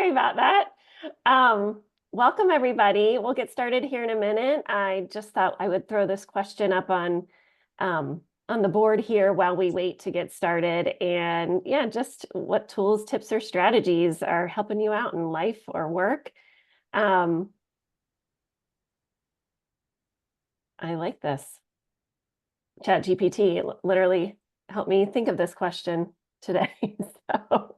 Sorry about that. Welcome, everybody. We'll get started here in a minute. I just thought I would throw this question up on the board here while we wait to get started. And yeah, just what tools, tips, or strategies are helping you out in life or work? I like this. ChatGPT literally helped me think of this question today. So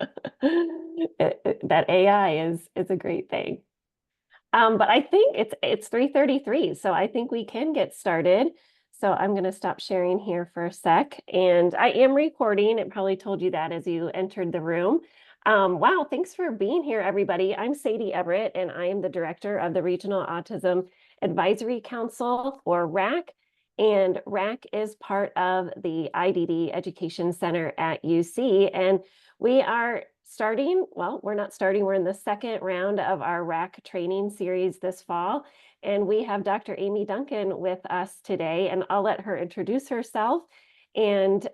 that AI is a great thing. But I think it's 3:33, so I think we can get started. So I'm going to stop sharing here for a sec, and I am recording. It probably told you that as you entered the room. Wow, thanks for being here, everybody. I'm Sadie Everett, and I am the director of the Regional Autism Advisory Council, or RAC. And RAC is part of the IDD Education Center at UC, and we are starting, well, we're not starting, we're in the second round of our RAC training series this fall. And we have Dr. Amie Duncan with us today, and I'll let her introduce herself, and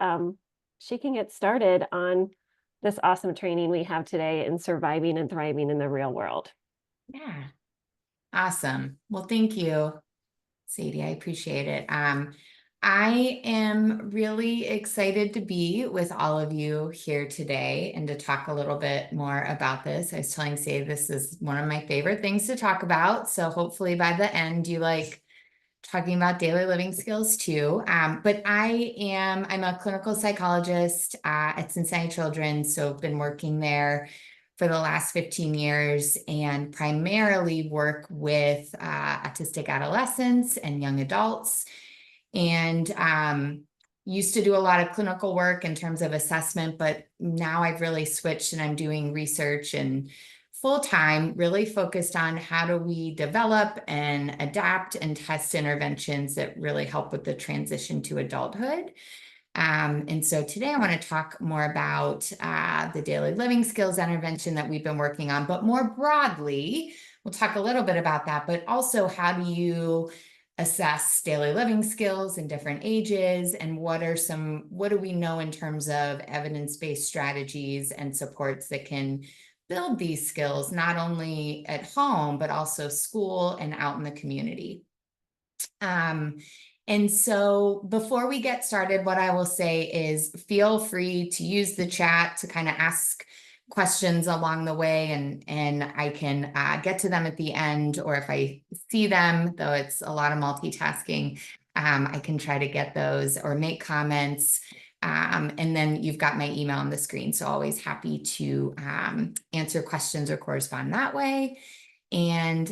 she can get started on this awesome training we have today in surviving and thriving in the real world. Yeah. Awesome. Well, thank you, Sadie. I appreciate it. I am really excited to be with all of you here today and to talk a little bit more about this. I was telling Sadie this is one of my favorite things to talk about. So hopefully by the end you like talking about daily living skills too. But I'm a clinical psychologist at Cincinnati Children's. So I've been working there for the last 15 years and primarily work with autistic adolescents and young adults. And used to do a lot of clinical work in terms of assessment, but now I've really switched and I'm doing research and full-time, really focused on how do we develop and adapt and test interventions that really help with the transition to adulthood. And so today I want to talk more about the daily living skills intervention that we've been working on, but more broadly, we'll talk a little bit about that, but also how do you assess daily living skills in different ages, and what do we know in terms of evidence-based strategies and supports that can build these skills, not only at home, but also school and out in the community. And so before we get started, what I will say is feel free to use the chat to kind of ask questions along the way, and I can get to them at the end, or if I see them, though it's a lot of multitasking, I can try to get those or make comments. And then you've got my email on the screen, so always happy to answer questions or correspond that way. And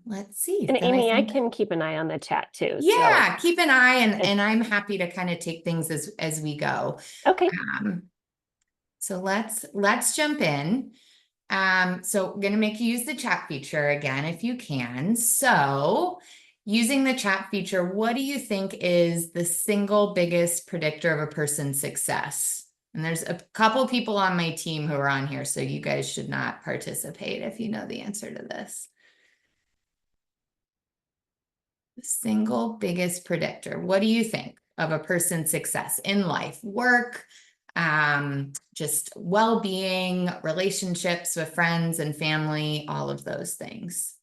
let's see. And So Amie, I can keep an eye on the chat too. Yeah, keep an eye, and I'm happy to kind of take things as we go. Okay. So let's jump in. So I'm going to make you use the chat feature again if you can. So using the chat feature, what do you think is the single biggest predictor of a person's success? And there's a couple people on my team who are on here, so you guys should not participate if you know the answer to this. The single biggest predictor. What do you think of a person's success in life, work, just well-being, relationships with friends and family, all of those things?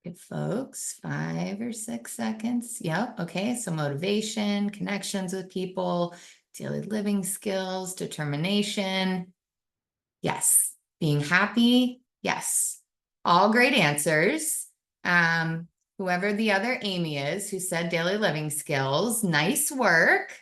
Give folks 5 or 6 seconds. Yep. Okay. So motivation, connections with people, daily living skills, determination. Yes. Being happy. Yes. All great answers. Whoever the other Amie is who said daily living skills, nice work.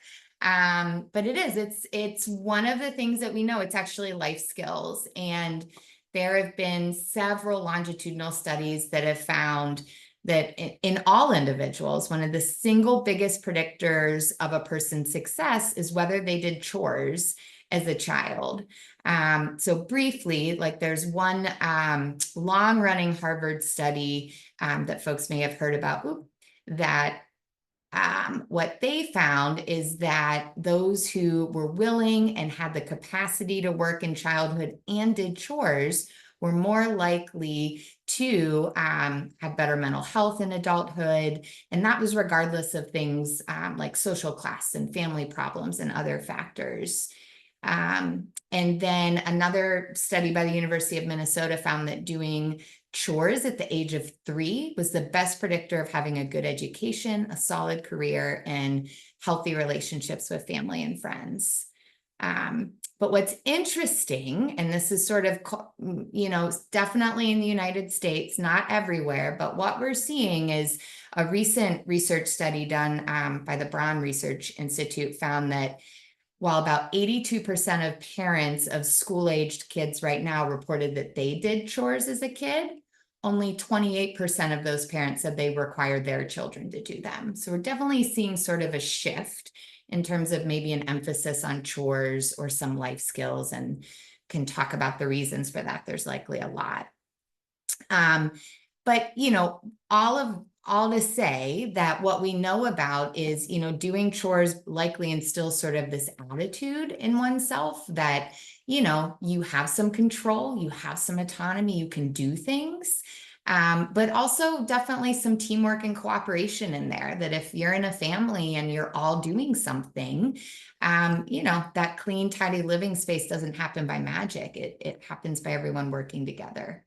But it's one of the things that we know. It's actually life skills. And there have been several longitudinal studies that have found that in all individuals, one of the single biggest predictors of a person's success is whether they did chores as a child. So briefly, like there's one long-running Harvard study that folks may have heard about, that what they found is that those who were willing and had the capacity to work in childhood and did chores were more likely to have better mental health in adulthood. And that was regardless of things like social class and family problems and other factors. And then another study by the University of Minnesota found that doing chores at the age of 3 was the best predictor of having a good education, a solid career, and healthy relationships with family and friends. But what's interesting, and this is sort of, definitely in the United States, not everywhere, but what we're seeing is a recent research study done by the Brown Research Institute found that while about 82% of parents of school-aged kids right now reported that they did chores as a kid, only 28% of those parents said they required their children to do them. So we're definitely seeing sort of a shift in terms of maybe an emphasis on chores or some life skills, and can talk about the reasons for that. There's likely a lot. But, all to say that what we know about is, doing chores likely instills sort of this attitude in oneself that, you have some control, you have some autonomy, you can do things. But also definitely some teamwork and cooperation in there, that if you're in a family and you're all doing something, that clean, tidy living space doesn't happen by magic. It happens by everyone working together.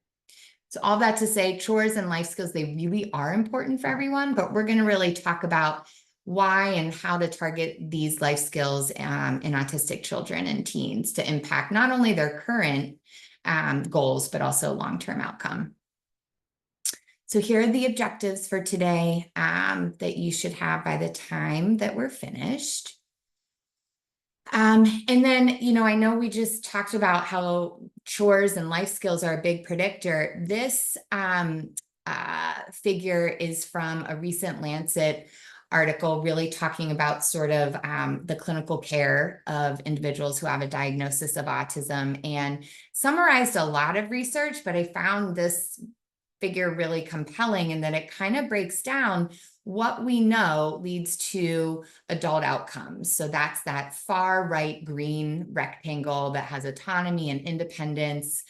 So all that to say, chores and life skills, they really are important for everyone, but we're going to really talk about why and how to target these life skills in autistic children and teens to impact not only their current goals, but also long-term outcome. So here are the objectives for today that you should have by the time that we're finished. And then, I know we just talked about how chores and life skills are a big predictor. This figure is from a recent Lancet article, really talking about sort of the clinical care of individuals who have a diagnosis of autism, and summarized a lot of research, but I found this figure really compelling in that it kind of breaks down what we know leads to adult outcomes. So that's that far right green rectangle that has autonomy and independence,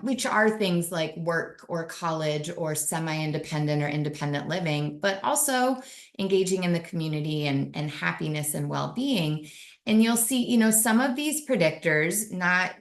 which are things like work or college or semi-independent or independent living, but also engaging in the community and happiness and well-being. And you'll see, some of these predictors, not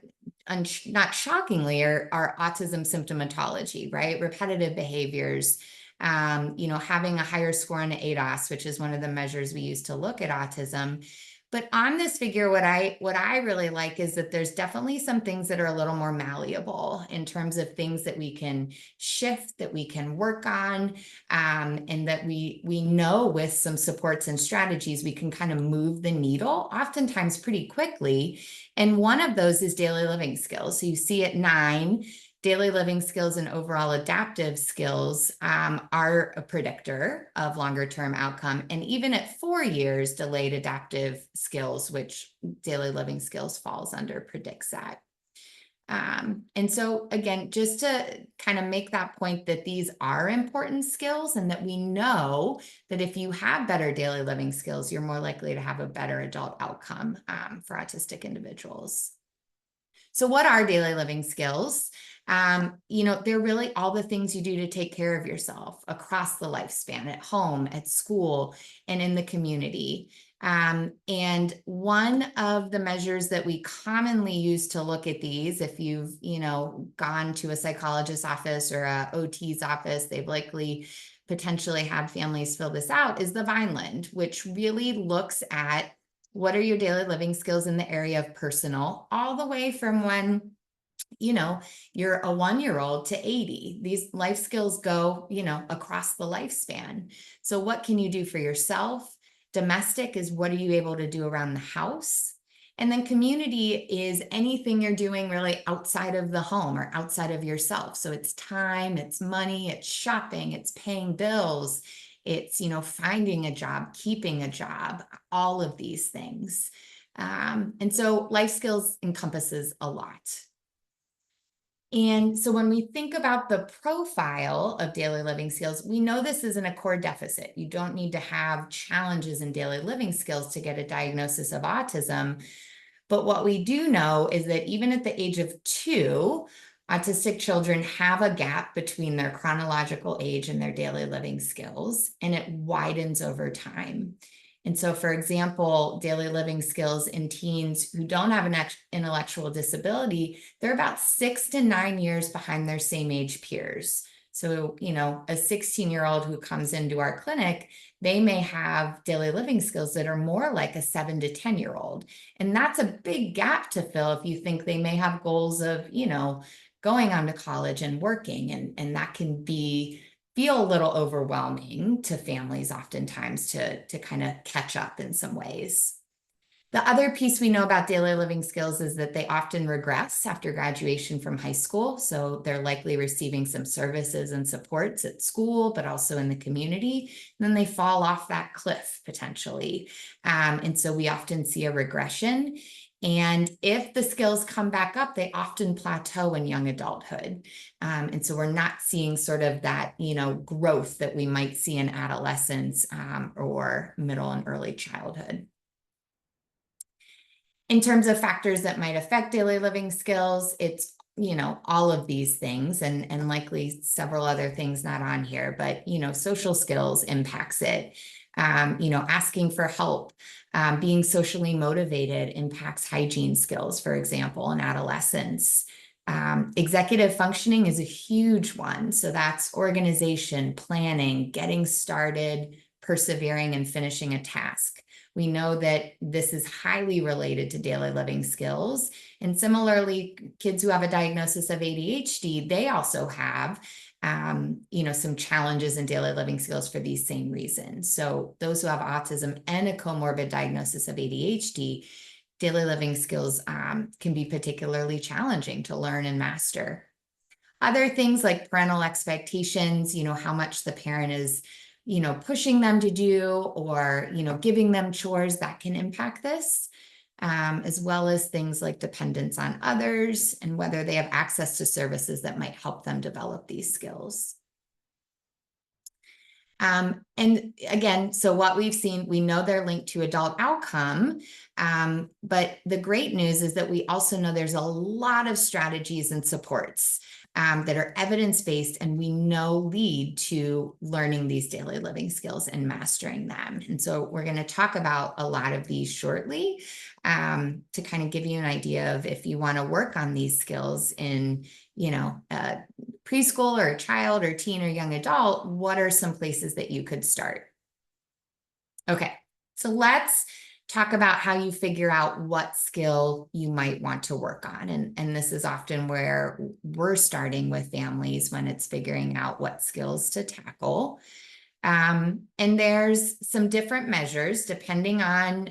shockingly, are autism symptomatology, right? Repetitive behaviors, having a higher score on ADOS, which is one of the measures we use to look at autism. But on this figure, what I really like is that there's definitely some things that are a little more malleable in terms of things that we can shift, that we can work on, and that we know with some supports and strategies, we can kind of move the needle, oftentimes pretty quickly. And one of those is daily living skills. So you see at 9, daily living skills and overall adaptive skills are a predictor of longer term outcome. And even at 4 years, delayed adaptive skills, which daily living skills falls under, predicts that. And so again, just to kind of make that point that these are important skills, and that we know that if you have better daily living skills, you're more likely to have a better adult outcome for autistic individuals. So what are daily living skills? They're really all the things you do to take care of yourself across the lifespan, at home, at school, and in the community. And one of the measures that we commonly use to look at these, if you've, gone to a psychologist's office or a OT's office, they've likely potentially had families fill this out, is the Vineland, which really looks at what are your daily living skills in the area of personal, all the way from when you're a 1-year-old to 80. These life skills go, across the lifespan. So what can you do for yourself? Domestic is what are you able to do around the house? And then community is anything you're doing really outside of the home or outside of yourself. So it's time, it's money, it's shopping, it's paying bills, it's, finding a job, keeping a job, all of these things. And so life skills encompasses a lot. And so when we think about the profile of daily living skills, we know this isn't a core deficit. You don't need to have challenges in daily living skills to get a diagnosis of autism. But what we do know is that even at the age of 2, Autistic children have a gap between their chronological age and their daily living skills, and it widens over time. And so, for example, daily living skills in teens who don't have an intellectual disability, they're about 6 to 9 years behind their same age peers. So, a 16-year-old who comes into our clinic, they may have daily living skills that are more like a 7 to 10-year-old. And that's a big gap to fill if you think they may have goals of, going on to college and working, and that can feel a little overwhelming to families oftentimes to kind of catch up in some ways. The other piece we know about daily living skills is that they often regress after graduation from high school. So they're likely receiving some services and supports at school, but also in the community. And then they fall off that cliff potentially. And so we often see a regression. And if the skills come back up, they often plateau in young adulthood. And so we're not seeing sort of that, growth that we might see in adolescence or middle and early childhood. In terms of factors that might affect daily living skills, it's, all of these things and likely several other things not on here, but, social skills impacts it. Asking for help, being socially motivated impacts hygiene skills, for example, in adolescence. Executive functioning is a huge one. So that's organization, planning, getting started, persevering, and finishing a task. We know that this is highly related to daily living skills. And similarly, kids who have a diagnosis of ADHD, they also have some challenges in daily living skills for these same reasons. So those who have autism and a comorbid diagnosis of ADHD, daily living skills can be particularly challenging to learn and master. Other things like parental expectations, how much the parent is pushing them to do or, giving them chores that can impact this, as well as things like dependence on others and whether they have access to services that might help them develop these skills. And again, so what we've seen, we know they're linked to adult outcome, but the great news is that we also know there's a lot of strategies and supports that are evidence-based and we know lead to learning these daily living skills and mastering them. And so we're going to talk about a lot of these shortly to kind of give you an idea of if you want to work on these skills in, preschool or a child or teen or young adult, what are some places that you could start? Okay, so let's talk about how you figure out what skill you might want to work on. And this is often where we're starting with families when it's figuring out what skills to tackle. And there's some different measures depending on,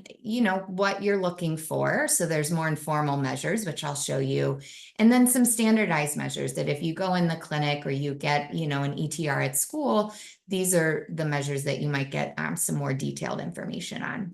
what you're looking for. So there's more informal measures, which I'll show you. And then some standardized measures that if you go in the clinic or you get, an ETR at school, these are the measures that you might get some more detailed information on.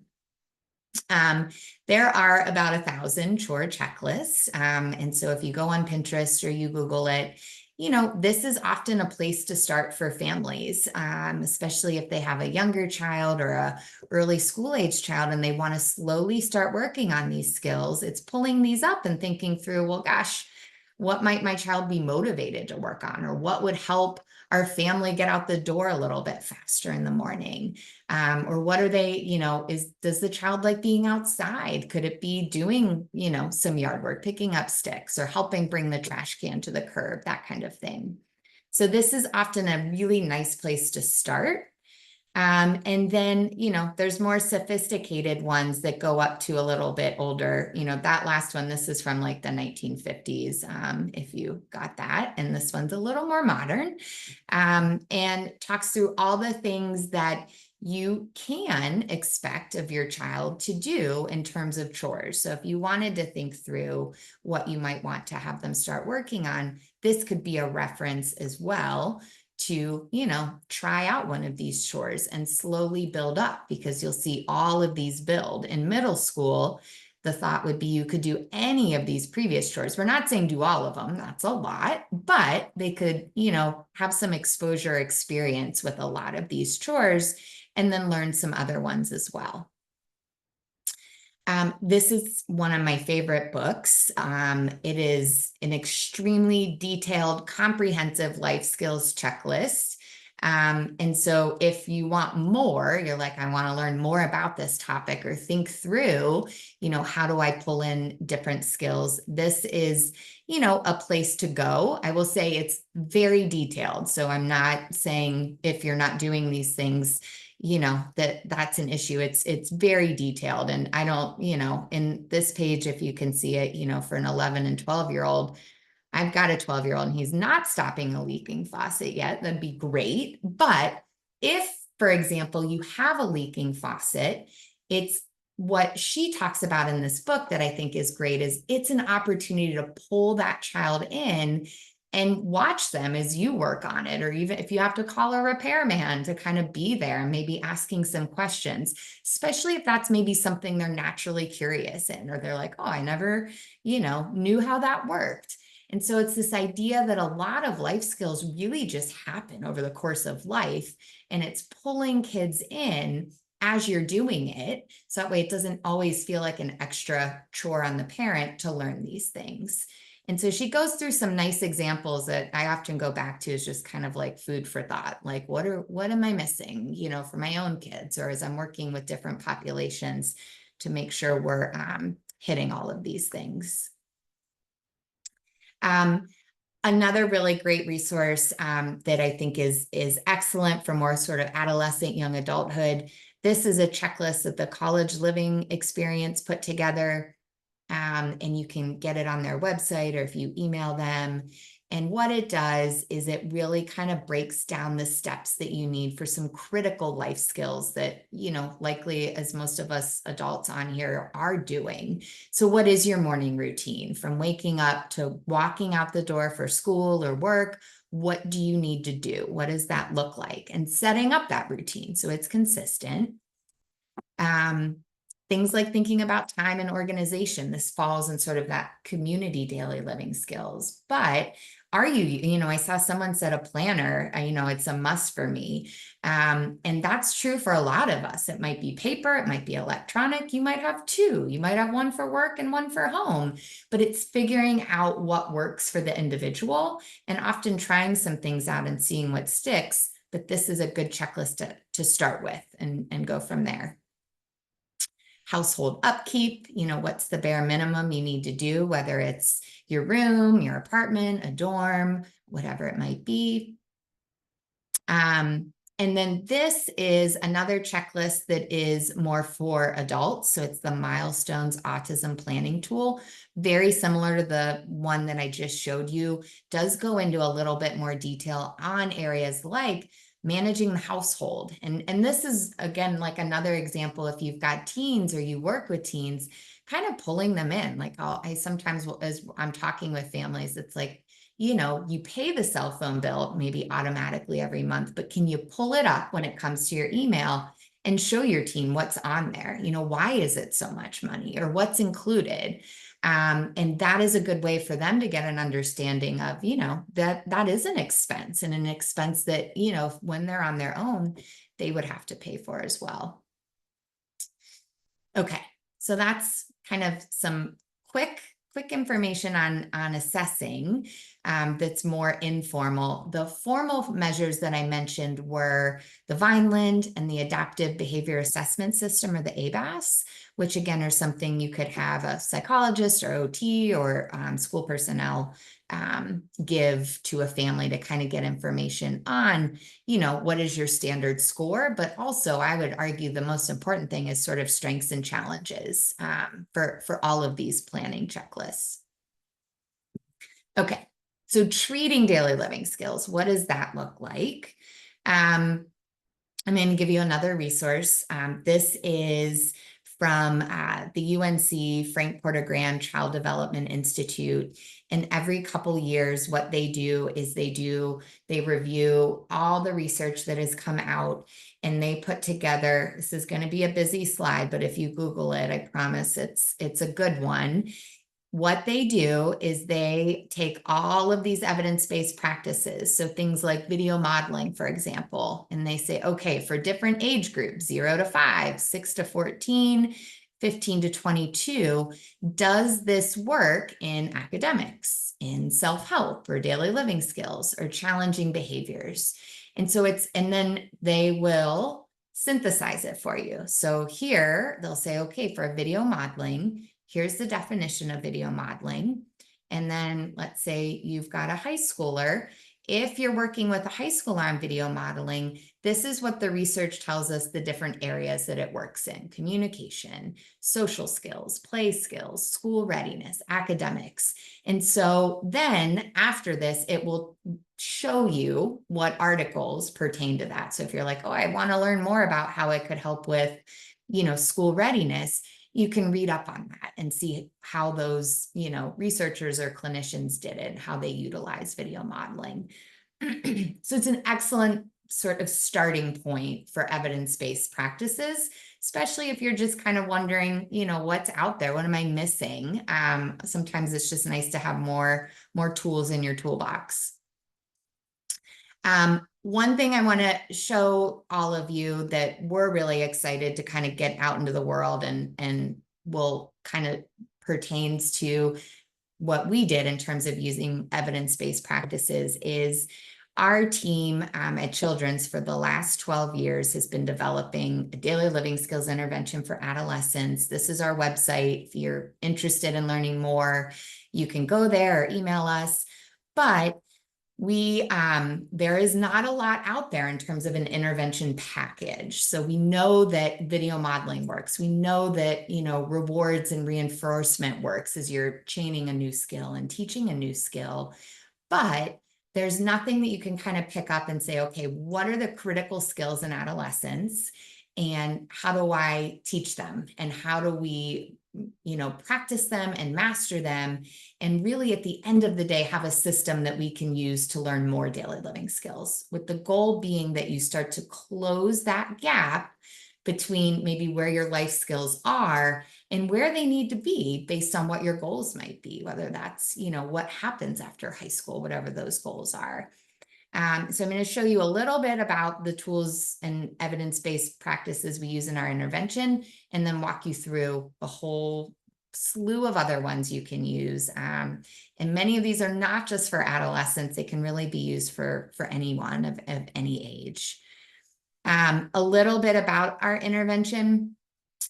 There are about 1,000 chore checklists. And so if you go on Pinterest or you Google it, this is often a place to start for families, especially if they have a younger child or a early school age child and they want to slowly start working on these skills. It's pulling these up and thinking through, well, gosh, what might my child be motivated to work on, or what would help our family get out the door a little bit faster in the morning? Or what are they, does the child like being outside? Could it be doing, some yard work, picking up sticks or helping bring the trash can to the curb, that kind of thing. So this is often a really nice place to start. And then, there's more sophisticated ones that go up to a little bit older. That last one, this is from like the 1950s, if you got that. And this one's a little more modern, and talks through all the things that you can expect of your child to do in terms of chores. So if you wanted to think through what you might want to have them start working on, this could be a reference as well to, try out one of these chores and slowly build up, because you'll see all of these build. In middle school, the thought would be you could do any of these previous chores. We're not saying do all of them, that's a lot, but they could, have some exposure experience with a lot of these chores and then learn some other ones as well. This is one of my favorite books. It is an extremely detailed, comprehensive life skills checklist. And so if you want more, you're like, I want to learn more about this topic or think through, how do I pull in different skills? This is, a place to go. I will say it's very detailed. So I'm not saying if you're not doing these things, that's an issue. It's very detailed. And I don't, in this page, if you can see it, for an 11 and 12-year-old, I've got a 12-year-old and he's not stopping a leaking faucet yet. That'd be great. But if, for example, you have a leaking faucet, it's what she talks about in this book that I think is great is it's an opportunity to pull that child in and watch them as you work on it, or even if you have to call a repairman to kind of be there and maybe asking some questions, especially if that's maybe something they're naturally curious in, or they're like, oh, I never, knew how that worked. And so it's this idea that a lot of life skills really just happen over the course of life, and it's pulling kids in as you're doing it. So that way it doesn't always feel like an extra chore on the parent to learn these things. And so she goes through some nice examples that I often go back to as just kind of like food for thought. Like, what am I missing, for my own kids, or as I'm working with different populations to make sure we're hitting all of these things. Another really great resource that I think is excellent for more sort of adolescent, young adulthood. This is a checklist that the College Living Experience put together. And you can get it on their website or if you email them. And what it does is it really kind of breaks down the steps that you need for some critical life skills that, likely as most of us adults on here are doing. So what is your morning routine from waking up to walking out the door for school or work? What do you need to do? What does that look like? And setting up that routine so it's consistent. Things like thinking about time and organization. This falls in sort of that community daily living skills. But are you, I saw someone said a planner, it's a must for me. And that's true for a lot of us. It might be paper, it might be electronic. You might have two. You might have one for work and one for home, but it's figuring out what works for the individual and often trying some things out and seeing what sticks. But this is a good checklist to start with and go from there. Household upkeep, what's the bare minimum you need to do, whether it's your room, your apartment, a dorm, whatever it might be. And then this is another checklist that is more for adults. So it's the Milestones Autism Planning Tool, very similar to the one that I just showed you, does go into a little bit more detail on areas like managing the household. And this is, again, like another example, if you've got teens or you work with teens, kind of pulling them in. Like I sometimes, as I'm talking with families, it's like, you pay the cell phone bill maybe automatically every month, but can you pull it up when it comes to your email and show your teen what's on there? Why is it so much money or what's included? And that is a good way for them to get an understanding of, that is an expense and an expense that, when they're on their own, they would have to pay for as well. Okay, so that's kind of some quick information on assessing that's more informal. The formal measures that I mentioned were the Vineland and the Adaptive Behavior Assessment System, or the ABAS, which again are something you could have a psychologist or OT or school personnel give to a family to kind of get information on, what is your standard score, but also I would argue the most important thing is sort of strengths and challenges for all of these planning checklists. Okay, so treating daily living skills, what does that look like? I'm going to give you another resource. This is from the UNC Frank Porter Graham Child Development Institute. And every couple years, what they do is they review all the research that has come out, and they put together, this is going to be a busy slide, but if you Google it, I promise it's a good one. What they do is they take all of these evidence-based practices, so things like video modeling, for example, and they say, okay, for different age groups, 0 to 5, 6 to 14, 15 to 22 does this work in academics, in self-help or daily living skills or challenging behaviors. And so and then they will synthesize it for you. So here they'll say, okay, for video modeling, here's the definition of video modeling. And then let's say you've got a high schooler. If you're working with a high schooler on video modeling, this is what the research tells us the different areas that it works in: communication, social skills, play skills, school readiness, academics. And so then after this, it will show you what articles pertain to that. So if you're like, oh, I want to learn more about how it could help with, school readiness, you can read up on that and see how those, researchers or clinicians did it, how they utilize video modeling. So it's an excellent sort of starting point for evidence-based practices, especially if you're just kind of wondering, what's out there? What am I missing? Sometimes it's just nice to have more tools in your toolbox. One thing I want to show all of you that we're really excited to kind of get out into the world and will kind of pertains to what we did in terms of using evidence-based practices is our team at Children's for the last 12 years has been developing a daily living skills intervention for adolescents. This is our website. If you're interested in learning more, you can go there or email us. But there is not a lot out there in terms of an intervention package. So we know that video modeling works. We know that, rewards and reinforcement works as you're chaining a new skill and teaching a new skill. But there's nothing that you can kind of pick up and say, okay, what are the critical skills in adolescence and how do I teach them? And how do we, practice them and master them? And really at the end of the day, have a system that we can use to learn more daily living skills, with the goal being that you start to close that gap between maybe where your life skills are and where they need to be based on what your goals might be, whether that's, what happens after high school, whatever those goals are. So I'm going to show you a little bit about the tools and evidence-based practices we use in our intervention, and then walk you through a whole slew of other ones you can use. And many of these are not just for adolescents. They can really be used for anyone of any age. A little bit about our intervention.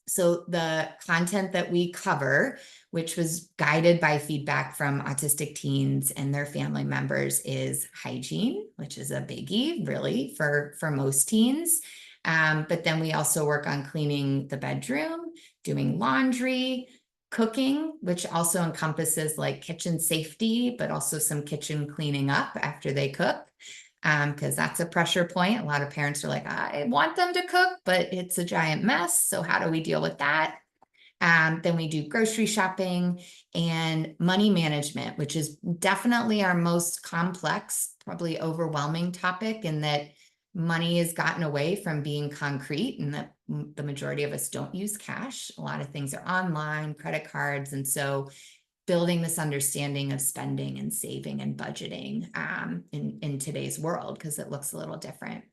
So the content that we cover, which was guided by feedback from autistic teens and their family members, is hygiene, which is a biggie really for most teens. But then we also work on cleaning the bedroom, doing laundry, cooking, which also encompasses like kitchen safety, but also some kitchen cleaning up after they cook. Because that's a pressure point. A lot of parents are like, I want them to cook, but it's a giant mess. So how do we deal with that? Then we do grocery shopping and money management, which is definitely our most complex, probably overwhelming topic, in that money has gotten away from being concrete and that the majority of us don't use cash. A lot of things are online, credit cards. And so building this understanding of spending and saving and budgeting in today's world, because it looks a little different.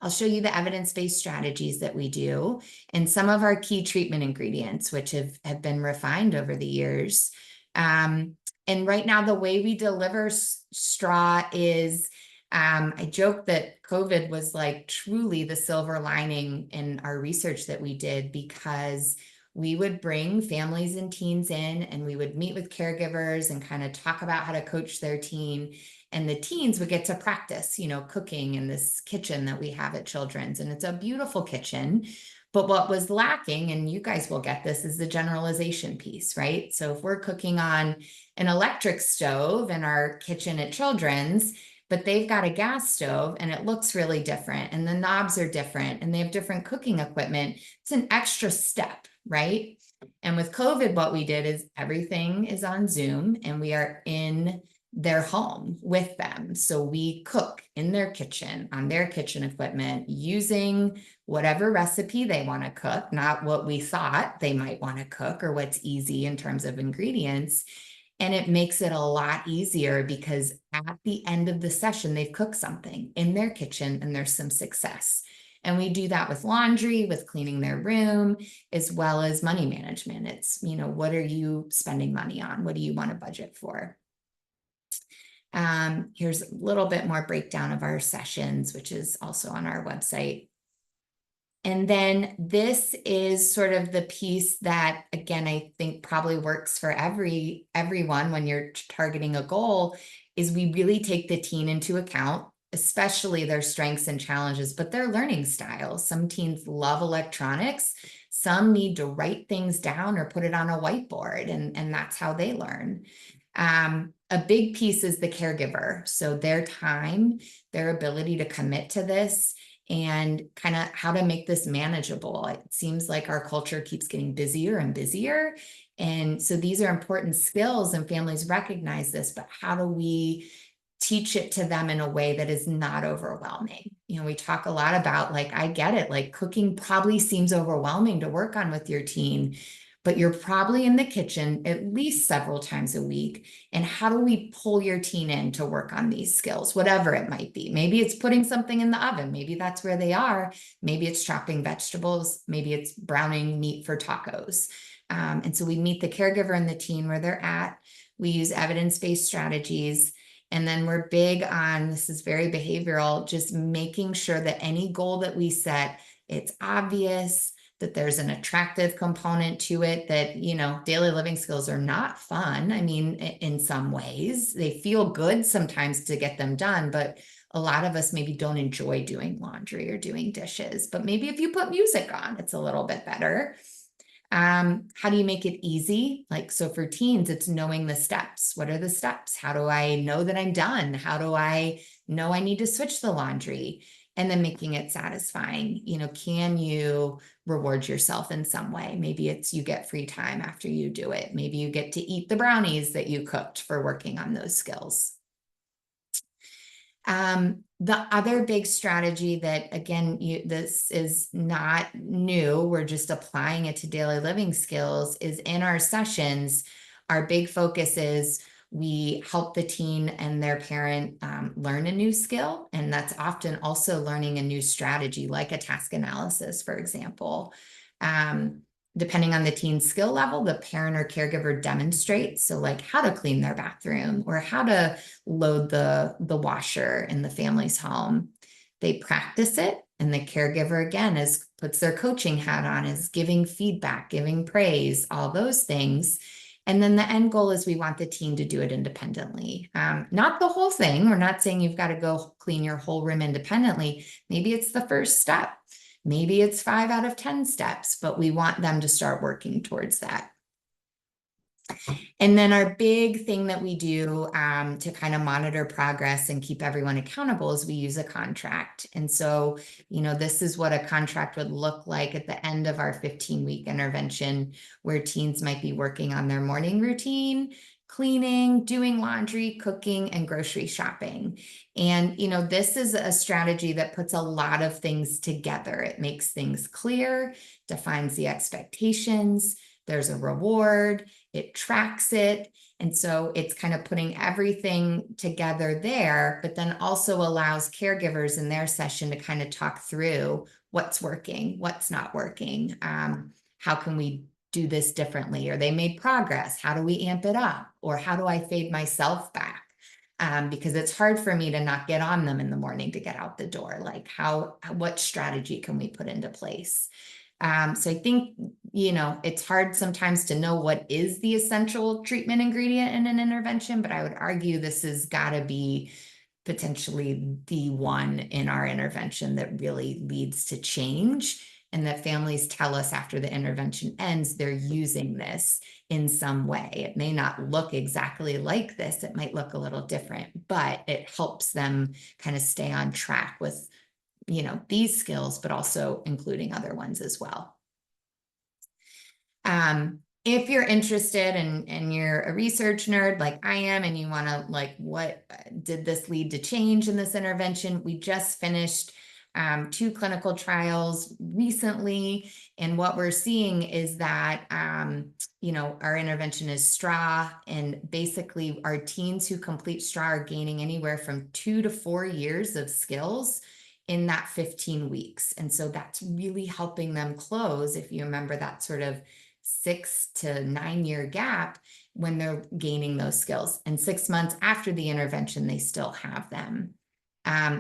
I'll show you the evidence-based strategies that we do and some of our key treatment ingredients, which have been refined over the years. And right now, the way we deliver straw is, I joke that COVID was like truly the silver lining in our research that we did, because we would bring families and teens in and we would meet with caregivers and kind of talk about how to coach their teen. And the teens would get to practice, cooking in this kitchen that we have at Children's. And it's a beautiful kitchen. But what was lacking, and you guys will get this, is the generalization piece, right? So if we're cooking on an electric stove in our kitchen at Children's, but they've got a gas stove and it looks really different and the knobs are different and they have different cooking equipment, it's an extra step, right? And with COVID, what we did is everything is on Zoom and we are in their home with them. So we cook in their kitchen, on their kitchen equipment, using whatever recipe they want to cook, not what we thought they might want to cook or what's easy in terms of ingredients. And it makes it a lot easier because at the end of the session, they've cooked something in their kitchen and there's some success. And we do that with laundry, with cleaning their room, as well as money management. It's, what are you spending money on? What do you want to budget for? Here's a little bit more breakdown of our sessions, which is also on our website. And then this is sort of the piece that, again, I think probably works for everyone when you're targeting a goal, is we really take the teen into account, especially their strengths and challenges, but their learning styles. Some teens love electronics. Some need to write things down or put it on a whiteboard, and that's how they learn. A big piece is the caregiver. So their time, their ability to commit to this, and kind of how to make this manageable. It seems like our culture keeps getting busier and busier. And so these are important skills, and families recognize this, but how do we teach it to them in a way that is not overwhelming? We talk a lot about, like, I get it, like cooking probably seems overwhelming to work on with your teen, but you're probably in the kitchen at least several times a week. And how do we pull your teen in to work on these skills, whatever it might be? Maybe it's putting something in the oven. Maybe that's where they are. Maybe it's chopping vegetables. Maybe it's browning meat for tacos. And so we meet the caregiver and the teen where they're at. We use evidence-based strategies. And then we're big on, this is very behavioral, just making sure that any goal that we set, it's obvious, that there's an attractive component to it, that, daily living skills are not fun. I mean, in some ways, they feel good sometimes to get them done, but a lot of us maybe don't enjoy doing laundry or doing dishes. But maybe if you put music on, it's a little bit better. How do you make it easy? So for teens, it's knowing the steps. What are the steps? How do I know that I'm done? How do I know I need to switch the laundry? And then making it satisfying. Can you reward yourself in some way? Maybe it's you get free time after you do it. Maybe you get to eat the brownies that you cooked for working on those skills. The other big strategy that, again, this is not new, we're just applying it to daily living skills, is in our sessions, our big focus is we help the teen and their parent learn a new skill. And that's often also learning a new strategy, like a task analysis, for example. Depending on the teen's skill level, the parent or caregiver demonstrates, so like how to clean their bathroom or how to load the washer in the family's home. They practice it, and the caregiver, again, puts their coaching hat on, is giving feedback, giving praise, all those things. And then the end goal is we want the teen to do it independently. Not the whole thing. We're not saying you've got to go clean your whole room independently. Maybe it's the first step. Maybe it's 5 out of 10 steps, but we want them to start working towards that. And then our big thing that we do to kind of monitor progress and keep everyone accountable is we use a contract. And so, this is what a contract would look like at the end of our 15-week intervention, where teens might be working on their morning routine, cleaning, doing laundry, cooking, and grocery shopping. And, this is a strategy that puts a lot of things together. It makes things clear, defines the expectations, there's a reward, it tracks it. And so it's kind of putting everything together there, but then also allows caregivers in their session to kind of talk through what's working, what's not working. How can we do this differently? Or they made progress. How do we amp it up? Or how do I fade myself back? Because it's hard for me to not get on them in the morning to get out the door. Like what strategy can we put into place? So I think, it's hard sometimes to know what is the essential treatment ingredient in an intervention, but I would argue this has got to be potentially the one in our intervention that really leads to change, and that families tell us after the intervention ends, they're using this in some way. It may not look exactly like this. It might look a little different, but it helps them kind of stay on track with these skills, but also including other ones as well. If you're interested and you're a research nerd like I am, and you want to, like, what did this lead to change in this intervention? We just finished 2 clinical trials recently. And what we're seeing is that, our intervention is STRAW, and basically our teens who complete STRAW are gaining anywhere from 2 to 4 years of skills in that 15 weeks. And so that's really helping them close, if you remember that sort of 6 to 9 year gap when they're gaining those skills. And 6 months after the intervention, they still have them.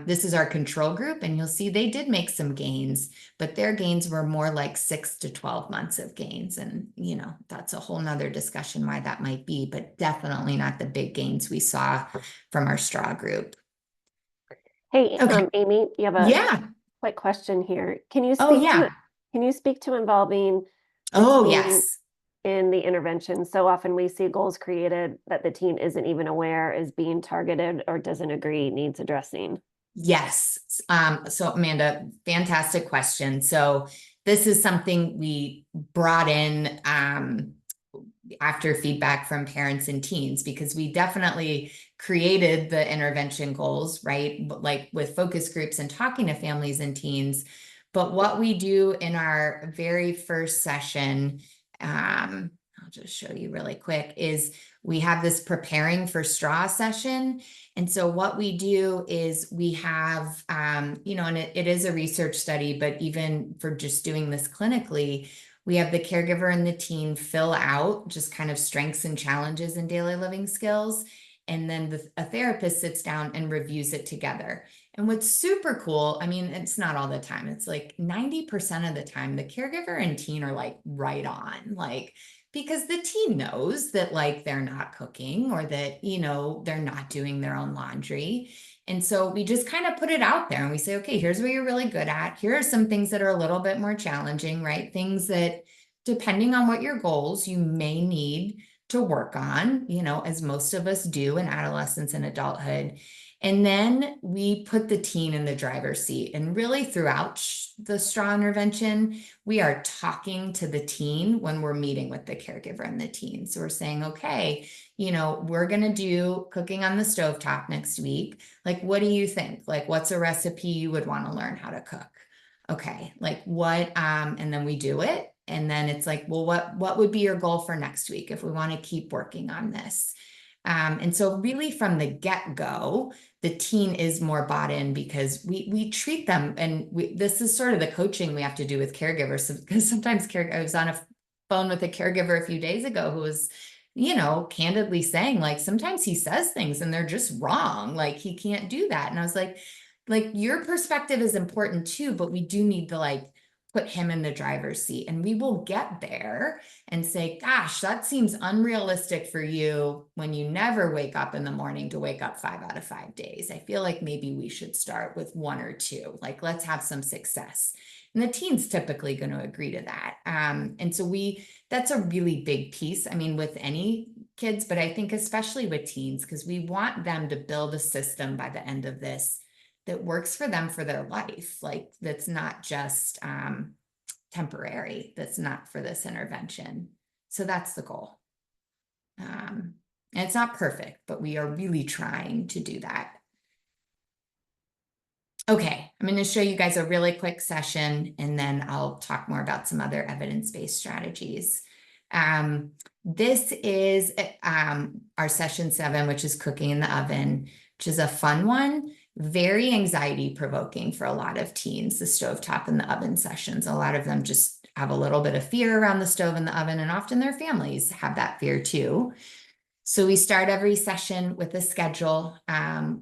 This is our control group, and you'll see they did make some gains, but their gains were more like 6 to 12 months of gains. And, that's a whole nother discussion why that might be, but definitely not the big gains we saw from our straw group. Hey, Okay. Amie, you have a Yeah. quick question here. Oh, yeah. Can you speak to involving the Oh, teen yes. in the intervention? So often we see goals created that the teen isn't even aware is being targeted or doesn't agree needs addressing. Yes. So Amanda, fantastic question. So this is something we brought in after feedback from parents and teens, because we definitely created the intervention goals, right? Like with focus groups and talking to families and teens. But what we do in our very first session, I'll just show you really quick, is we have this preparing for straw session. And so what we do is we have, and it is a research study, but even for just doing this clinically, we have the caregiver and the teen fill out just kind of strengths and challenges in daily living skills. And then a therapist sits down and reviews it together. And what's super cool, I mean, it's not all the time, it's like 90% of the time, the caregiver and teen are like right on, like, because the teen knows that like they're not cooking or that, they're not doing their own laundry. And so we just kind of put it out there and we say, okay, here's what you're really good at. Here are some things that are a little bit more challenging, right? Things that, depending on what your goals, you may need to work on, as most of us do in adolescence and adulthood. And then we put the teen in the driver's seat. And really throughout the straw intervention, we are talking to the teen when we're meeting with the caregiver and the teen. So we're saying, okay, we're going to do cooking on the stovetop next week. Like, what do you think? Like, what's a recipe you would want to learn how to cook? Okay, like what, and then we do it. And then it's like, well, what would be your goal for next week if we want to keep working on this? And so really from the get-go, the teen is more bought in because we treat them, and this is sort of the coaching we have to do with caregivers, because sometimes I was on a phone with a caregiver a few days ago who was, candidly saying like, sometimes he says things and they're just wrong. Like he can't do that. And I was like your perspective is important too, but we do need to like put him in the driver's seat, and we will get there and say, gosh, that seems unrealistic for you when you never wake up in the morning to wake up 5 out of 5 days. I feel like maybe we should start with 1 or 2, like let's have some success. And the teen's typically going to agree to that. And so that's a really big piece. I mean, with any kids, but I think especially with teens, because we want them to build a system by the end of this that works for them for their life. Like that's not just temporary, that's not for this intervention. So that's the goal. And it's not perfect, but we are really trying to do that. Okay, I'm going to show you guys a really quick session, and then I'll talk more about some other evidence-based strategies. This is our session 7, which is cooking in the oven, which is a fun one. Very anxiety provoking for a lot of teens, the stovetop and the oven sessions. A lot of them just have a little bit of fear around the stove and the oven, and often their families have that fear too. So we start every session with a schedule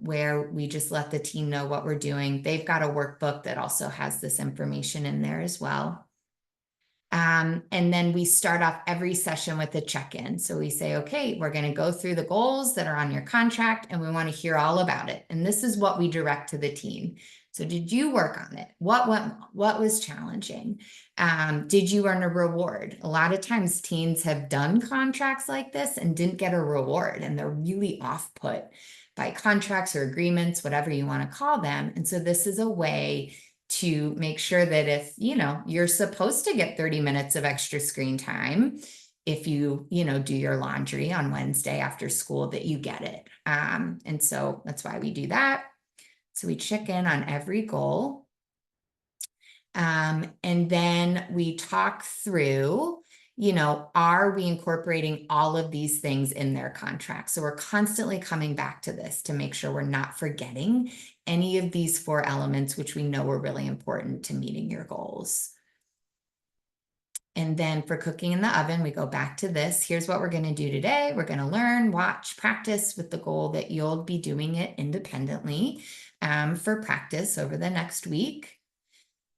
where we just let the teen know what we're doing. They've got a workbook that also has this information in there as well. And then we start off every session with a check-in. So we say, okay, we're going to go through the goals that are on your contract, and we want to hear all about it. And this is what we direct to the teen. So did you work on it? What was challenging? Did you earn a reward? A lot of times teens have done contracts like this and didn't get a reward, and they're really off-put by contracts or agreements, whatever you want to call them. And so this is a way to make sure that if, you're supposed to get 30 minutes of extra screen time, if you, do your laundry on Wednesday after school, that you get it. And so that's why we do that. So we check in on every goal. And then we talk through, are we incorporating all of these things in their contract? So we're constantly coming back to this to make sure we're not forgetting any of these 4 elements, which we know are really important to meeting your goals. And then for cooking in the oven, we go back to this. Here's what we're going to do today. We're going to learn, watch, practice with the goal that you'll be doing it independently for practice over the next week.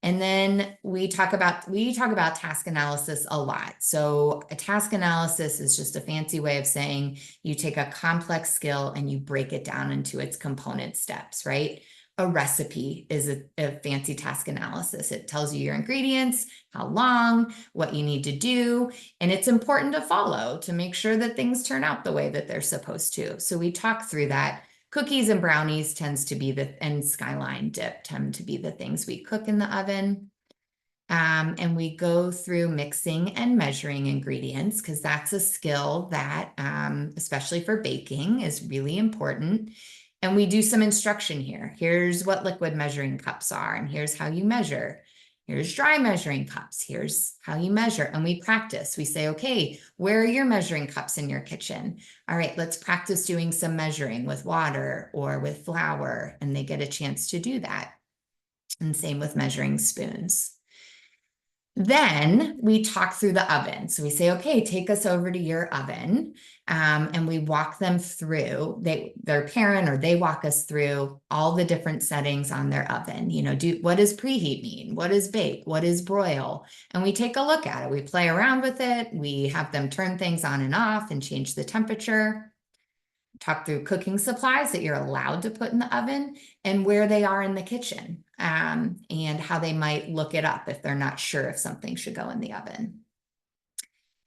And then we talk about task analysis a lot. So a task analysis is just a fancy way of saying you take a complex skill and you break it down into its component steps, right? A recipe is a fancy task analysis. It tells you your ingredients, how long, what you need to do, and it's important to follow to make sure that things turn out the way that they're supposed to. So we talk through that. Cookies and brownies and skyline dip tend to be the things we cook in the oven. And we go through mixing and measuring ingredients because that's a skill that, especially for baking, is really important. And we do some instruction here. Here's what liquid measuring cups are, and here's how you measure. Here's dry measuring cups. Here's how you measure. And we practice. We say, okay, where are your measuring cups in your kitchen? All right, let's practice doing some measuring with water or with flour. And they get a chance to do that. And same with measuring spoons. Then we talk through the oven. So we say, okay, take us over to your oven. And we walk them through, their parent or they walk us through all the different settings on their oven. What does preheat mean? What is bake? What is broil? And we take a look at it. We play around with it. We have them turn things on and off and change the temperature. Talk through cooking supplies that you're allowed to put in the oven and where they are in the kitchen, and how they might look it up if they're not sure if something should go in the oven.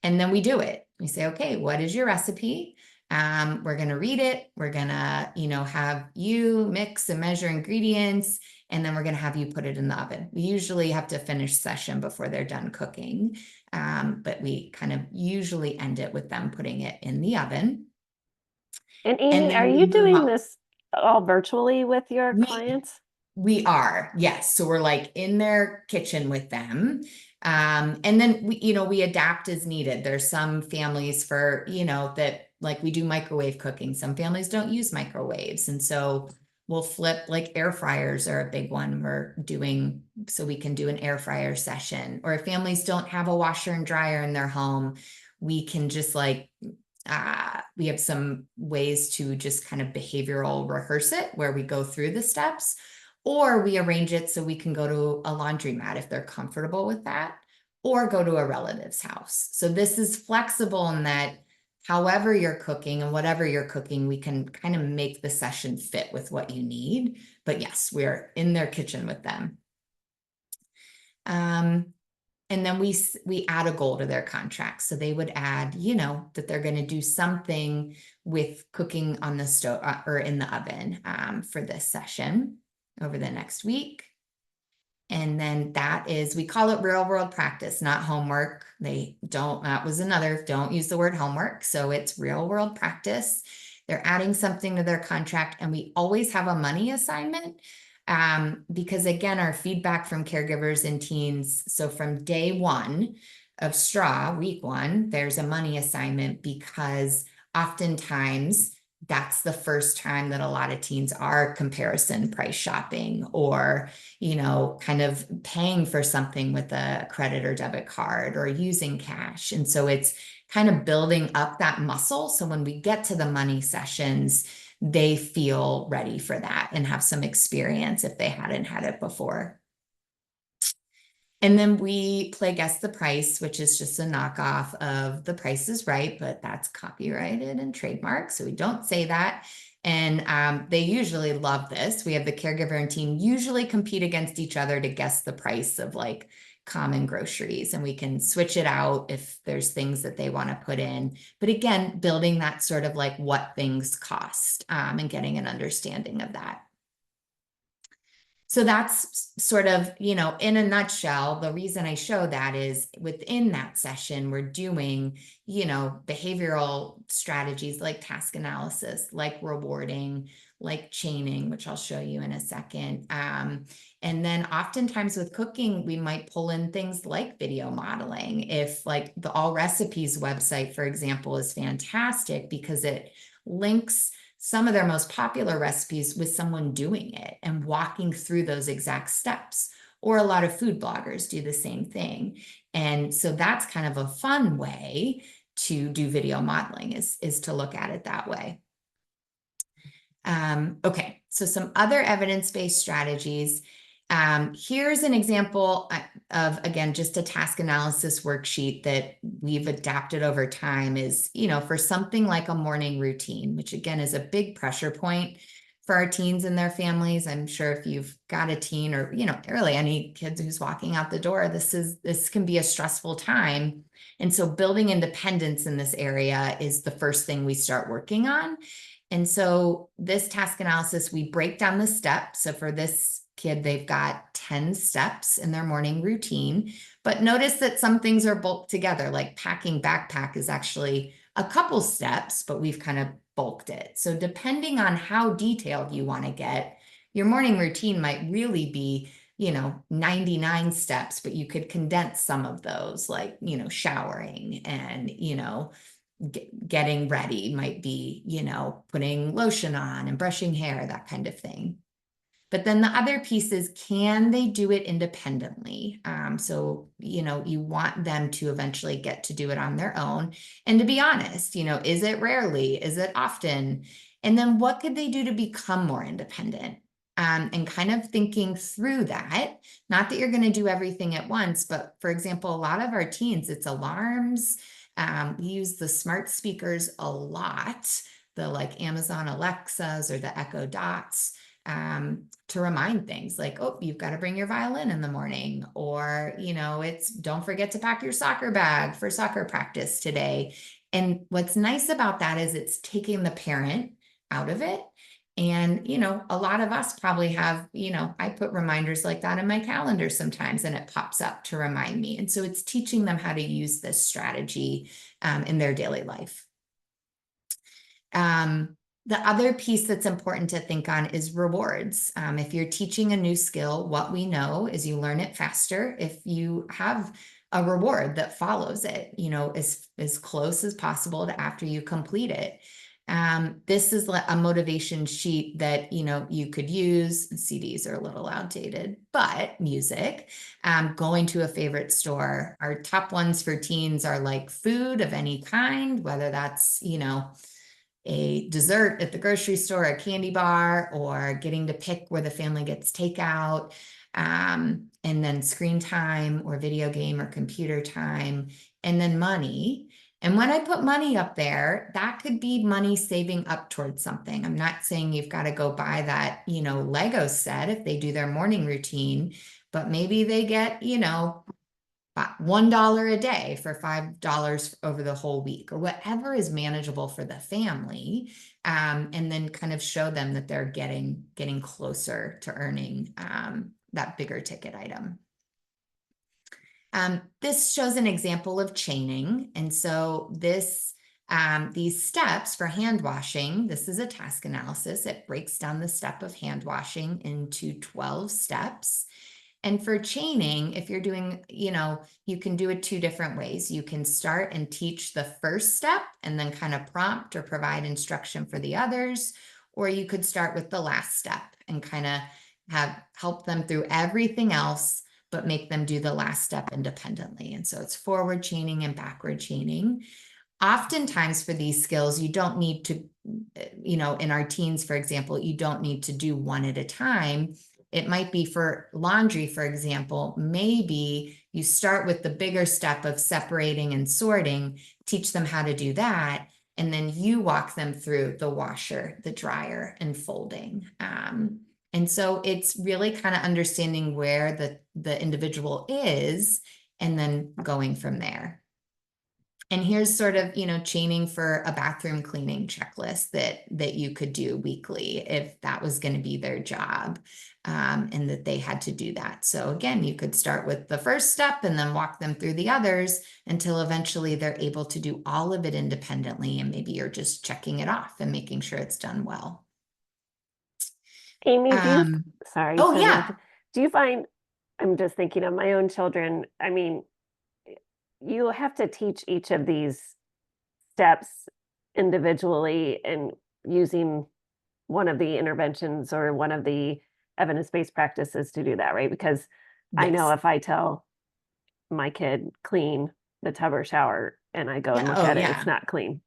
And then we do it. We say, okay, what is your recipe? We're going to read it. We're going to, have you mix and measure ingredients, and then we're going to have you put it in the oven. We usually have to finish session before they're done cooking, but we kind of usually end it with them putting it in the oven. And And Amie, are then we you move doing up. this all virtually with your clients? We are, yes. So we're like in their kitchen with them. And then we adapt as needed. There's some families that like we do microwave cooking. Some families don't use microwaves. And so we'll flip, like air fryers are a big one we're doing, so we can do an air fryer session. Or if families don't have a washer and dryer in their home, we can just we have some ways to just kind of behavioral rehearse it where we go through the steps, or we arrange it so we can go to a laundromat if they're comfortable with that, or go to a relative's house. So this is flexible in that however you're cooking and whatever you're cooking, we can kind of make the session fit with what you need. But yes, we're in their kitchen with them. And then we add a goal to their contract. So they would add, that they're going to do something with cooking on the stove or in the oven for this session over the next week. And then we call it real world practice, not homework. That was another, don't use the word homework. So it's real world practice. They're adding something to their contract, and we always have a money assignment. Because again, our feedback from caregivers and teens, so from day 1 of straw, week 1, there's a money assignment, because oftentimes that's the first time that a lot of teens are comparison price shopping, or, kind of paying for something with a credit or debit card or using cash. And so it's kind of building up that muscle. So when we get to the money sessions, they feel ready for that and have some experience if they hadn't had it before. And then we play Guess the Price, which is just a knockoff of The Price is Right, but that's copyrighted and trademarked, so we don't say that. And they usually love this. We have the caregiver and teen usually compete against each other to guess the price of like common groceries, and we can switch it out if there's things that they want to put in. But again, building that sort of like what things cost, and getting an understanding of that. So that's sort of, in a nutshell, the reason I show that is within that session, we're doing, behavioral strategies like task analysis, like rewarding, like chaining, which I'll show you in a second. And then oftentimes with cooking, we might pull in things like video modeling. If like the All Recipes website, for example, is fantastic because it links some of their most popular recipes with someone doing it and walking through those exact steps. Or a lot of food bloggers do the same thing. And so that's kind of a fun way to do video modeling, is to look at it that way. Okay, so some other evidence-based strategies. Here's an example of, again, just a task analysis worksheet that we've adapted over time is, for something like a morning routine, which again is a big pressure point for our teens and their families. I'm sure if you've got a teen or, really any kids who's walking out the door, this can be a stressful time. And so building independence in this area is the first thing we start working on. And so this task analysis, we break down the steps. So for this kid, they've got 10 steps in their morning routine, but notice that some things are bulked together, like packing backpack is actually a couple steps, but we've kind of bulked it. So depending on how detailed you want to get, your morning routine might really be, 99 steps, but you could condense some of those, like, showering and, getting ready might be, putting lotion on and brushing hair, that kind of thing. But then the other piece is, can they do it independently? So, you want them to eventually get to do it on their own. And to be honest, is it rarely? Is it often? And then what could they do to become more independent? And kind of thinking through that, not that you're going to do everything at once, but for example, a lot of our teens, it's alarms. We use the smart speakers a lot, the like Amazon Alexas or the Echo Dots, to remind things like, oh, you've got to bring your violin in the morning, or, it's don't forget to pack your soccer bag for soccer practice today. And what's nice about that is it's taking the parent out of it. And, a lot of us probably have, I put reminders like that in my calendar sometimes and it pops up to remind me. And so it's teaching them how to use this strategy in their daily life. The other piece that's important to think on is rewards. If you're teaching a new skill, what we know is you learn it faster if you have a reward that follows it, as close as possible to after you complete it. This is a motivation sheet that, you could use. CDs are a little outdated, but music, going to a favorite store. Our top ones for teens are like food of any kind, whether that's, a dessert at the grocery store, a candy bar, or getting to pick where the family gets takeout, and then screen time or video game or computer time, and then money. And when I put money up there, that could be money saving up towards something. I'm not saying you've got to go buy that, Lego set if they do their morning routine, but maybe they get, $1 a day for $5 over the whole week, or whatever is manageable for the family, and then kind of show them that they're getting closer to earning that bigger ticket item. This shows an example of chaining. And so these steps for hand washing, this is a task analysis. It breaks down the step of hand washing into 12 steps. And for chaining, if you're doing, you can do it two different ways. You can start and teach the first step and then kind of prompt or provide instruction for the others, or you could start with the last step and kind of help them through everything else, but make them do the last step independently. And so it's forward chaining and backward chaining. Oftentimes for these skills, you don't need to, in our teens, for example, you don't need to do one at a time. It might be for laundry, for example, maybe you start with the bigger step of separating and sorting, teach them how to do that, and then you walk them through the washer, the dryer, and folding. And so it's really kind of understanding where the individual is and then going from there. And here's sort of, chaining for a bathroom cleaning checklist that you could do weekly if that was going to be their job, and that they had to do that. So again, you could start with the first step and then walk them through the others until eventually they're able to do all of it independently. And maybe you're just checking it off and making sure it's done well. Amie, sorry Oh to yeah. interrupt. Do you find, I'm just thinking of my own children. I mean, you have to teach each of these steps individually, and using one of the interventions or one of the evidence-based practices to do that, right? Because I know Yes. if I tell my kid clean the tub or shower and I go and Yeah. look Oh, at it, it's yeah. not clean.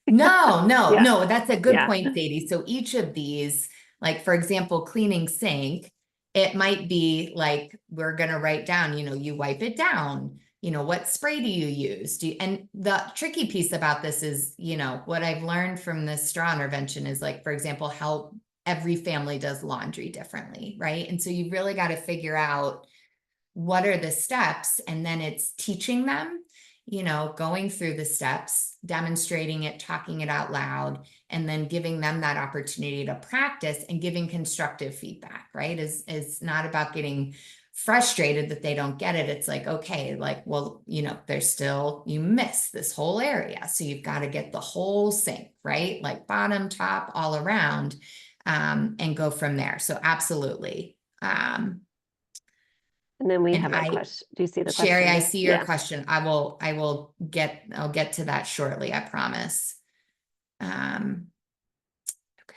No, no, Yeah, no, that's a good yeah. point, Sadie. So each of these, like for example, cleaning sink, it might be like we're gonna write down, you wipe it down. What spray do you use? And the tricky piece about this is, what I've learned from this straw intervention is like, for example, how every family does laundry differently, right? And so you really got to figure out what are the steps, and then it's teaching them, going through the steps, demonstrating it, talking it out loud, and then giving them that opportunity to practice and giving constructive feedback, right? Is not about getting frustrated that they don't get it. It's like, okay, like, well, there's still, you miss this whole area, so you've got to get the whole sink, right? Like bottom, top, all around, and go from there. So absolutely. And then we And have a question. Do you see the Sherry, I question? see your Yeah. question. I'll get to that shortly, I promise. Um, okay.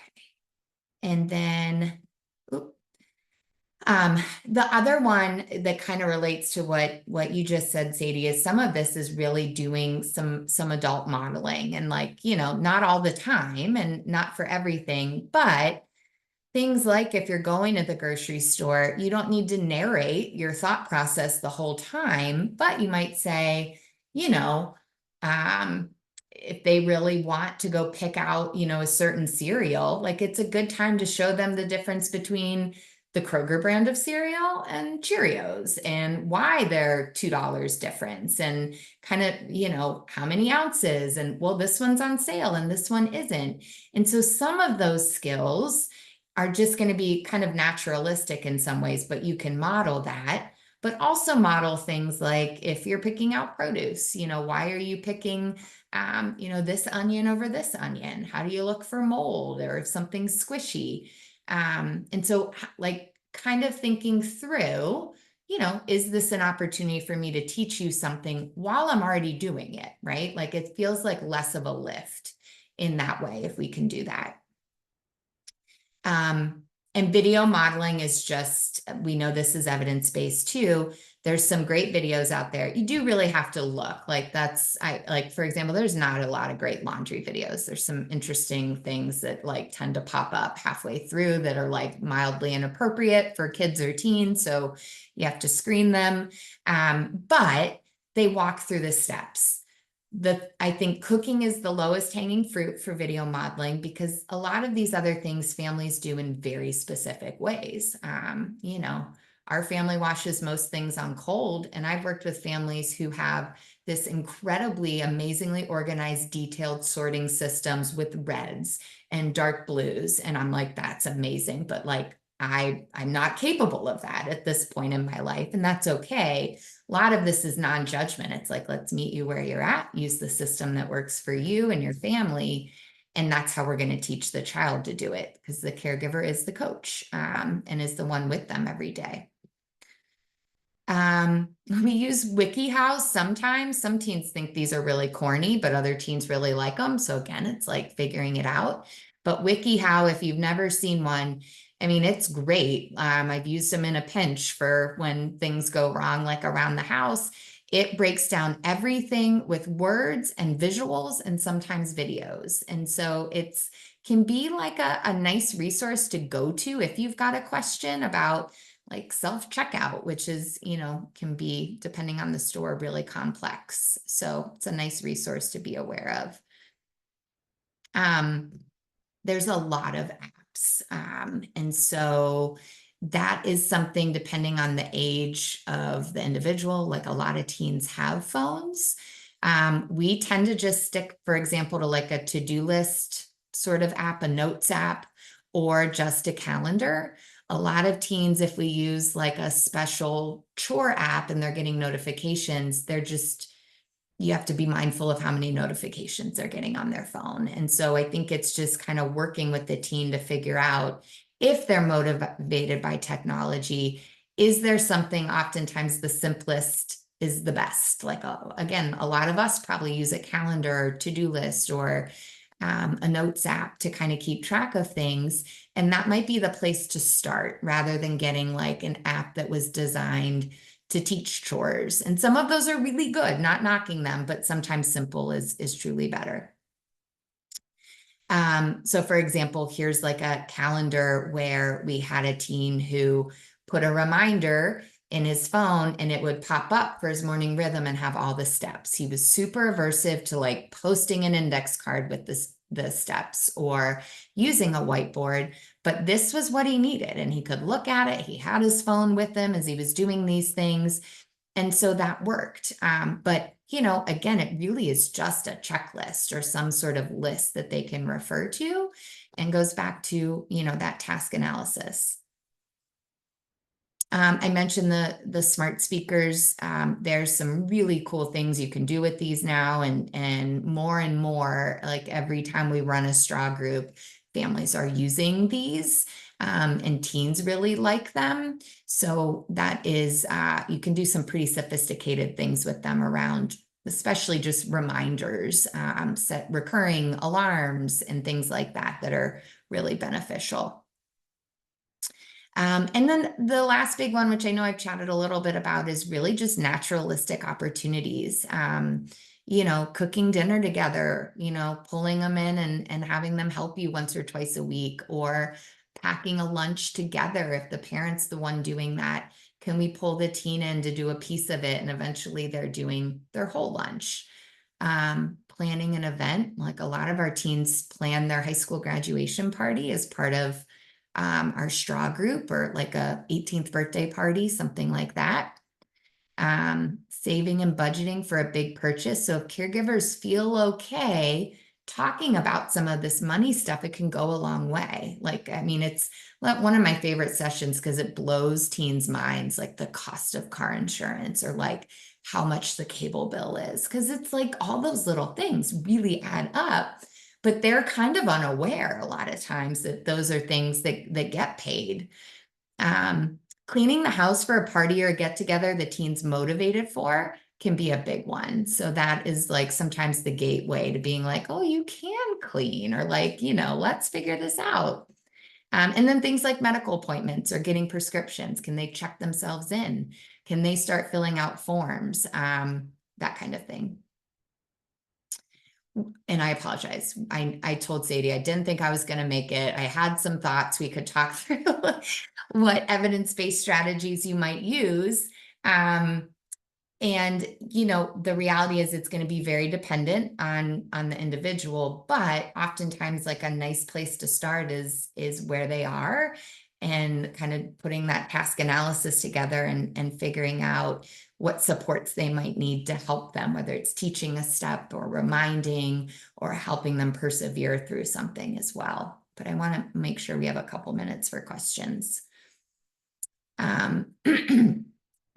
And then, oop, the other one that kind of relates to what you just said, Sadie, is some of this is really doing some adult modeling, and like, not all the time and not for everything, but things like if you're going to the grocery store, you don't need to narrate your thought process the whole time, but you might say, you know, um, if they really want to go pick out, a certain cereal, like it's a good time to show them the difference between the Kroger brand of cereal and Cheerios and why they're $2 difference, and kind of, how many ounces, and well, this one's on sale and this one isn't. And so some of those skills are just going to be kind of naturalistic in some ways, but you can model that, but also model things like if you're picking out produce, why are you picking, this onion over this onion? How do you look for mold or if something's squishy? And so like kind of thinking through, is this an opportunity for me to teach you something while I'm already doing it, right? Like it feels like less of a lift in that way if we can do that. And video modeling is just, we know this is evidence-based too. There's some great videos out there. You do really have to look like for example, there's not a lot of great laundry videos. There's some interesting things that like tend to pop up halfway through that are like mildly inappropriate for kids or teens. So you have to screen them. But they walk through the steps. I think cooking is the lowest hanging fruit for video modeling because a lot of these other things families do in very specific ways. Our family washes most things on cold, and I've worked with families who have this incredibly, amazingly organized, detailed sorting systems with reds and dark blues. And I'm like, that's amazing. But like, I'm not capable of that at this point in my life, and that's okay. A lot of this is non-judgment. It's like, let's meet you where you're at, use the system that works for you and your family. And that's how we're going to teach the child to do it, because the caregiver is the coach, and is the one with them every day. We use WikiHow sometimes. Some teens think these are really corny, but other teens really like them. So again, it's like figuring it out. But WikiHow, if you've never seen one, I mean, it's great. I've used them in a pinch for when things go wrong, like around the house. It breaks down everything with words and visuals and sometimes videos. And so it's can be like a nice resource to go to if you've got a question about like self-checkout, which is, can be, depending on the store, really complex. So it's a nice resource to be aware of. There's a lot of apps. And so that is something depending on the age of the individual, like a lot of teens have phones. We tend to just stick, for example, to like a to-do list sort of app, a notes app, or just a calendar. A lot of teens, if we use like a special chore app and they're getting notifications, you have to be mindful of how many notifications they're getting on their phone. And so I think it's just kind of working with the teen to figure out if they're motivated by technology, is there something, oftentimes the simplest is the best. Like, again, a lot of us probably use a calendar or to-do list or a notes app to kind of keep track of things. And that might be the place to start rather than getting like an app that was designed to teach chores. And some of those are really good, not knocking them, but sometimes simple is truly better. So for example, here's like a calendar where we had a teen who put a reminder in his phone and it would pop up for his morning rhythm and have all the steps. He was super aversive to like posting an index card with the steps or using a whiteboard, but this was what he needed. And he could look at it. He had his phone with him as he was doing these things. And so that worked. But, you know, again, it really is just a checklist or some sort of list that they can refer to and goes back to, you know, that task analysis. I mentioned the smart speakers. There's some really cool things you can do with these now and more, like every time we run a straw group, families are using these. And teens really like them. So that is, you can do some pretty sophisticated things with them around, especially just reminders, set recurring alarms and things like that that are really beneficial. And then the last big one, which I know I've chatted a little bit about, is really just naturalistic opportunities. You know, cooking dinner together, you know, pulling them in and having them help you once or twice a week, or packing a lunch together if the parent's the one doing that. Can we pull the teen in to do a piece of it and eventually they're doing their whole lunch? Planning an event, like a lot of our teens plan their high school graduation party as part of our straw group, or like a 18th birthday party, something like that. Saving and budgeting for a big purchase. So if caregivers feel okay talking about some of this money stuff, it can go a long way. Like, I mean, it's one of my favorite sessions because it blows teens' minds, like the cost of car insurance or like how much the cable bill is. Because it's like all those little things really add up, but they're kind of unaware a lot of times that those are things that get paid. Cleaning the house for a party or a get together the teens motivated for can be a big one. So that is like sometimes the gateway to being like, oh, you can clean, or like, you know, let's figure this out. And then things like medical appointments or getting prescriptions. Can they check themselves in? Can they start filling out forms? That kind of thing. And I apologize. I told Sadie I didn't think I was going to make it. I had some thoughts we could talk through what evidence-based strategies you might use. And you know, the reality is it's going to be very dependent on the individual, but oftentimes like a nice place to start is where they are, and kind of putting that task analysis together and figuring out what supports they might need to help them, whether it's teaching a step or reminding or helping them persevere through something as well. But I want to make sure we have a couple minutes for questions. I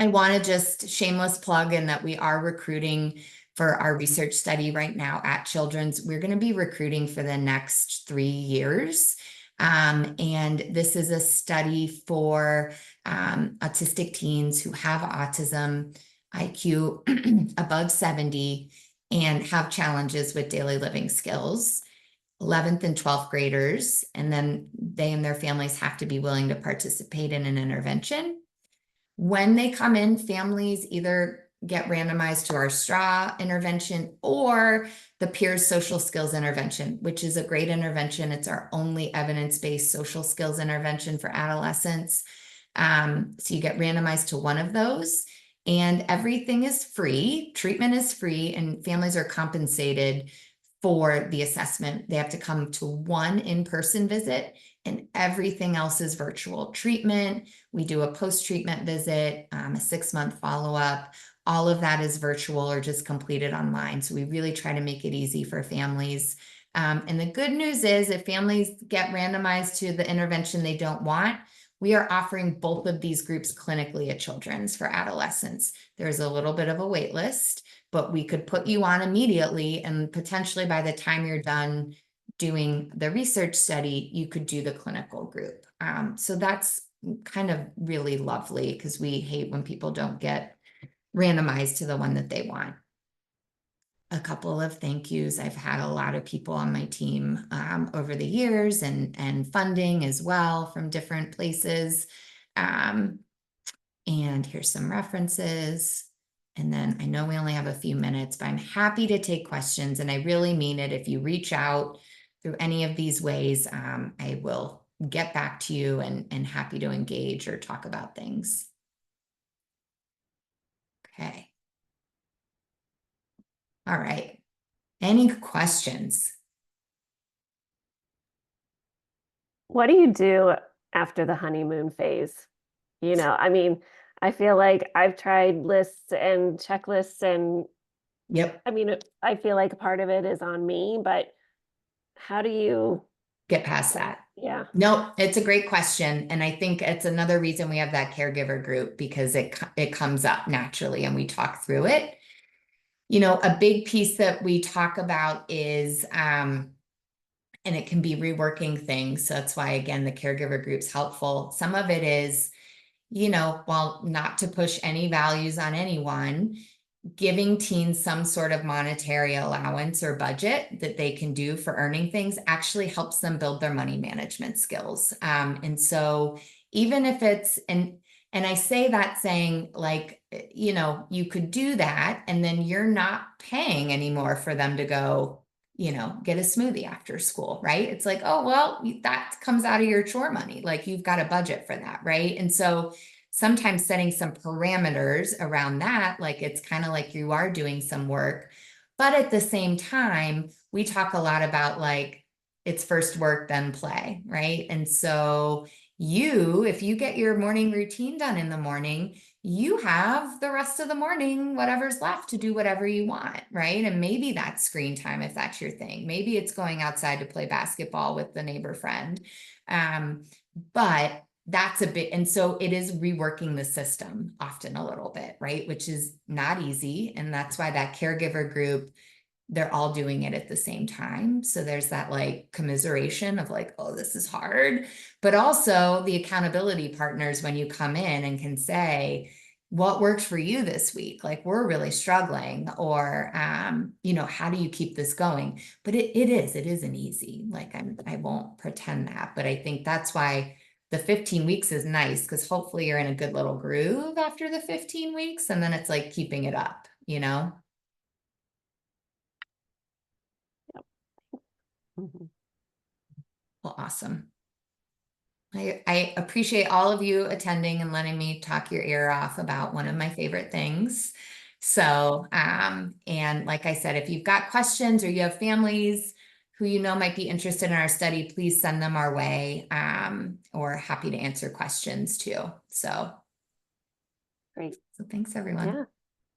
want to just shameless plug in that we are recruiting for our research study right now at Children's. We're going to be recruiting for the next 3 years. And this is a study for autistic teens who have autism, IQ above 70, and have challenges with daily living skills. 11th and 12th graders, and then they and their families have to be willing to participate in an intervention. When they come in, families either get randomized to our straw intervention or the peers social skills intervention, which is a great intervention. It's our only evidence-based social skills intervention for adolescents. So you get randomized to one of those, and everything is free. Treatment is free, and families are compensated for the assessment. They have to come to one in-person visit, and everything else is virtual treatment. We do a post-treatment visit, a 6-month follow-up. All of that is virtual or just completed online. So we really try to make it easy for families. And the good news is if families get randomized to the intervention they don't want, we are offering both of these groups clinically at Children's for adolescents. There's a little bit of a wait list, but we could put you on immediately, and potentially by the time you're done doing the research study, you could do the clinical group. So that's kind of really lovely, because we hate when people don't get randomized to the one that they want. a couple of thank yous. I've had a lot of people on my team over the years, and funding as well from different places. Um, and here's some references. And then I know we only have a few minutes, but I'm happy to take questions. And I really mean it. If you reach out through any of these ways, I will get back to you and happy to engage or talk about things. Okay. All right. Any questions? What do you do after the honeymoon phase? I mean, I feel like I've tried lists and checklists, and Yep. I mean, I feel like part of it is on me, but how do you, Get past that. yeah. No, it's a great question. And I think it's another reason we have that caregiver group, because it comes up naturally and we talk through it. A big piece that we talk about is, and it can be reworking things. So that's why, again, the caregiver group's helpful. Some of it is, while not to push any values on anyone, giving teens some sort of monetary allowance or budget that they can do for earning things actually helps them build their money management skills. And so even if it's, and I say that saying, like, you could do that and then you're not paying anymore for them to go, get a smoothie after school, right? It's like, oh, well, that comes out of your chore money. Like, you've got a budget for that, right? And so sometimes setting some parameters around that, like, it's kind of like you are doing some work. But at the same time, we talk a lot about, like, it's first work, then play, right? And so if you get your morning routine done in the morning, you have the rest of the morning, whatever's left, to do whatever you want, right? And maybe that's screen time if that's your thing. Maybe it's going outside to play basketball with the neighbor friend. But that's a bit, and so it is reworking the system often a little bit, right? Which is not easy. And that's why that caregiver group, they're all doing it at the same time. So there's that, like, commiseration of, like, oh, this is hard, but also the accountability partners when you come in and can say, what worked for you this week? Like, we're really struggling, or, how do you keep this going? But it isn't easy. Like, I won't pretend that, but I think that's why the 15 weeks is nice, because hopefully you're in a good little groove after the 15 weeks. And then it's like keeping it up. Mhm. Well, awesome. I appreciate all of you attending and letting me talk your ear off about one of my favorite things. So, and like I said, if you've got questions or you have families who might be interested in our study, please send them our way, or happy to answer questions too. So Great. thanks, everyone. Yeah.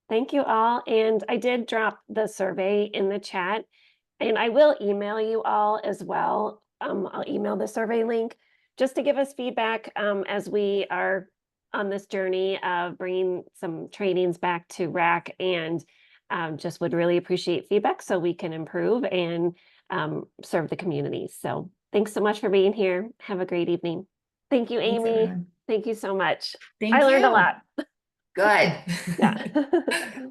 Thank you all. And I did drop the survey in the chat, and I will email you all as well. I'll email the survey link just to give us feedback as we are on this journey of bringing some trainings back to RAC, and just would really appreciate feedback so we can improve and serve the community. So thanks so much for being here. Have a great evening. Thank you, Thanks, Amie. everyone. Thank you so much. I Thank learned a you. lot. Good. Yeah.